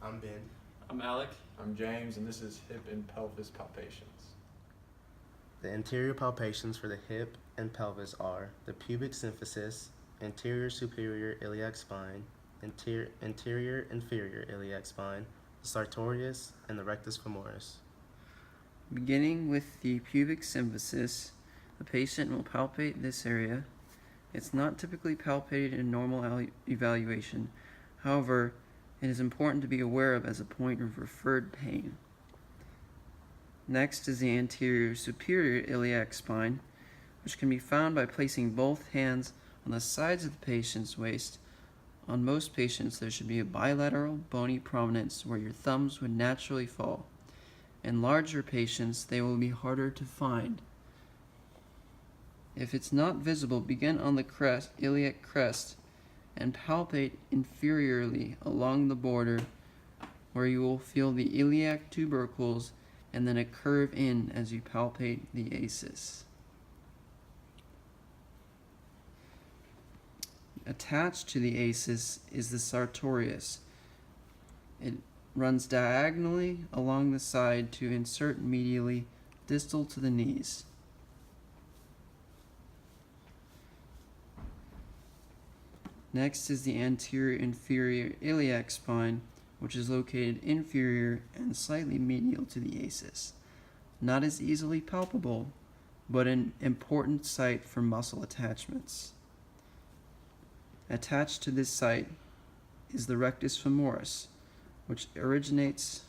I'm Ben. I'm Alec. I'm James, and this is Hip and Pelvis Palpations. The interior palpations for the hip and pelvis are the pubic symphysis, anterior superior iliac spine, anterior inferior iliac spine, the sartorius, and the rectus femoris. Beginning with the pubic symphysis, the patient will palpate this area. It's not typically palpated in normal evaluation. However, it is important to be aware of as a point of referred pain. Next is the anterior superior iliac spine, which can be found by placing both hands on the sides of the patient's waist. On most patients, there should be a bilateral bony prominence where your thumbs would naturally fall. In larger patients, they will be harder to find. If it's not visible, begin on the iliac crest, and palpate inferiorly along the border where you will feel the iliac tubercles and then a curve in as you palpate the ACES. Attached to the ACES is the sartorius. It runs diagonally along the side to insert medially distal to the knees. Next is the anterior inferior iliac spine, which is located inferior and slightly medial to the ACES. Not as easily palpable, but an important site for muscle attachments. Attached to this site is the rectus femoris, which originates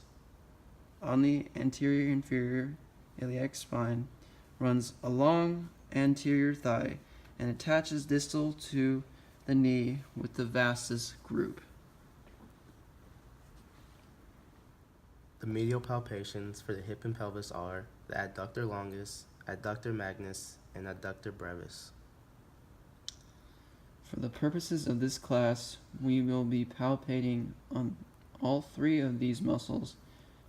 on the anterior inferior iliac spine, runs along anterior thigh, and attaches distal to the knee with the vastus group. The medial palpations for the hip and pelvis are the adductor longus, adductor magnus, and adductor brevis. For the purposes of this class, we will be palpating on all three of these muscles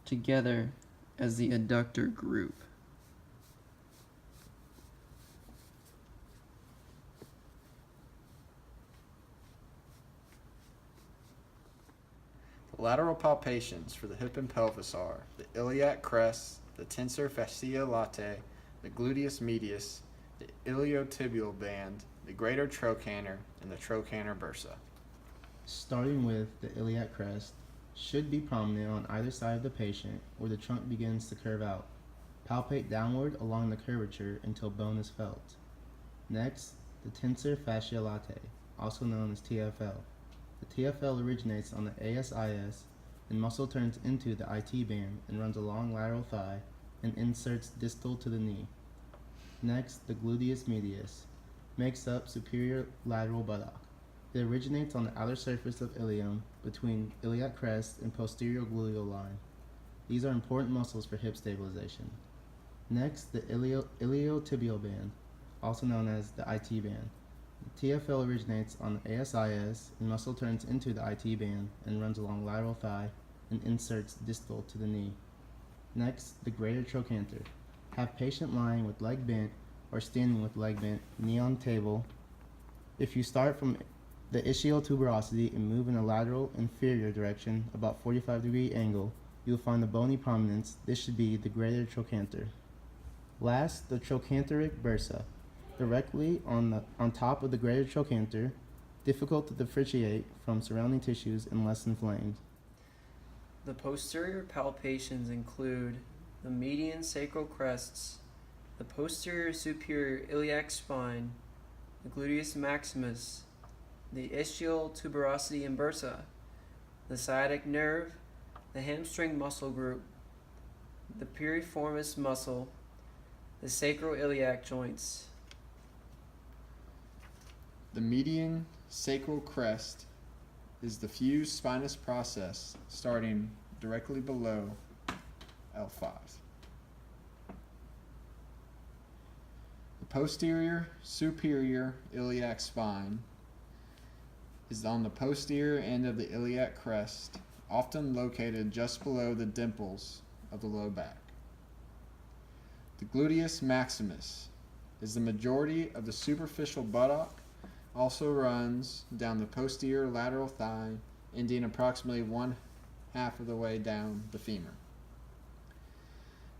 together as the adductor group. The lateral palpations for the hip and pelvis are the iliac crest, the tensor fasciae latae, the gluteus medius, the iliotibial band, the greater trochanter, and the trochanter bursa. Starting with the iliac crest, should be prominent on either side of the patient where the trunk begins to curve out. Palpate downward along the curvature until bone is felt. Next, the tensor fasciae latae, also known as TFL. The TFL originates on the ASIS and muscle turns into the IT band and runs along lateral thigh and inserts distal to the knee. Next, the gluteus medius makes up superior lateral buttock. It originates on the outer surface of ilium between iliac crest and posterior gluteal line. These are important muscles for hip stabilization. Next, the iliotibial band, also known as the IT band. The TFL originates on the ASIS and muscle turns into the IT band and runs along lateral thigh and inserts distal to the knee. Next, the greater trochanter. Have patient lying with leg bent or standing with leg bent, knee on table. If you start from the ischial tuberosity and move in a lateral inferior direction, about 45-degree angle, you will find the bony prominence. This should be the greater trochanter. Last, the trochanteric bursa. Directly on top of the greater trochanter, difficult to differentiate from surrounding tissues and less inflamed. The posterior palpations include the median sacral crests, the posterior superior iliac spine, the gluteus maximus, the ischial tuberosity and bursa, the sciatic nerve, the hamstring muscle group, the piriformis muscle, the sacroiliac joints. The median sacral crest is the fused spinous process starting directly below L5. The posterior superior iliac spine is on the posterior end of the iliac crest, often located just below the dimples of the low back. The gluteus maximus is the majority of the superficial buttock, also runs down the posterior lateral thigh, ending approximately 1 half of the way down the femur.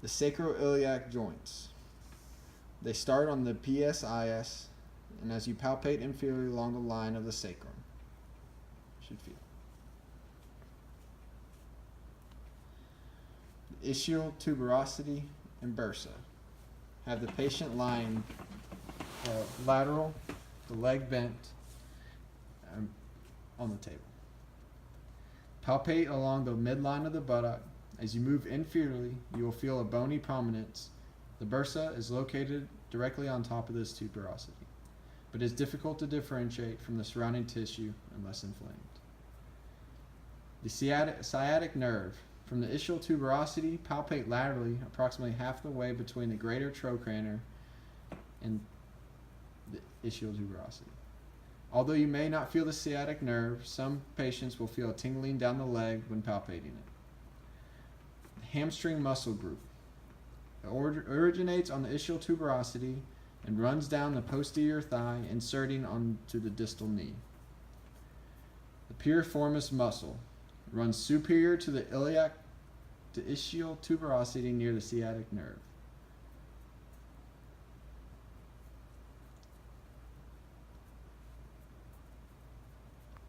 The sacroiliac joints. They start on the PSIS, and as you palpate inferiorly along the line of the sacrum, you should feel. The ischial tuberosity and bursa. Have the patient lying lateral, the leg bent, on the table. Palpate along the midline of the buttock. As you move inferiorly, you will feel a bony prominence. The bursa is located directly on top of this tuberosity, but is difficult to differentiate from the surrounding tissue unless inflamed. The sciatic nerve. From the ischial tuberosity, palpate laterally approximately half the way between the greater trochanter and the ischial tuberosity. Although you may not feel the sciatic nerve, some patients will feel a tingling down the leg when palpating it. The hamstring muscle group. It originates on the ischial tuberosity and runs down the posterior thigh, inserting onto the distal knee. The piriformis muscle runs superior to the ischial tuberosity near the sciatic nerve.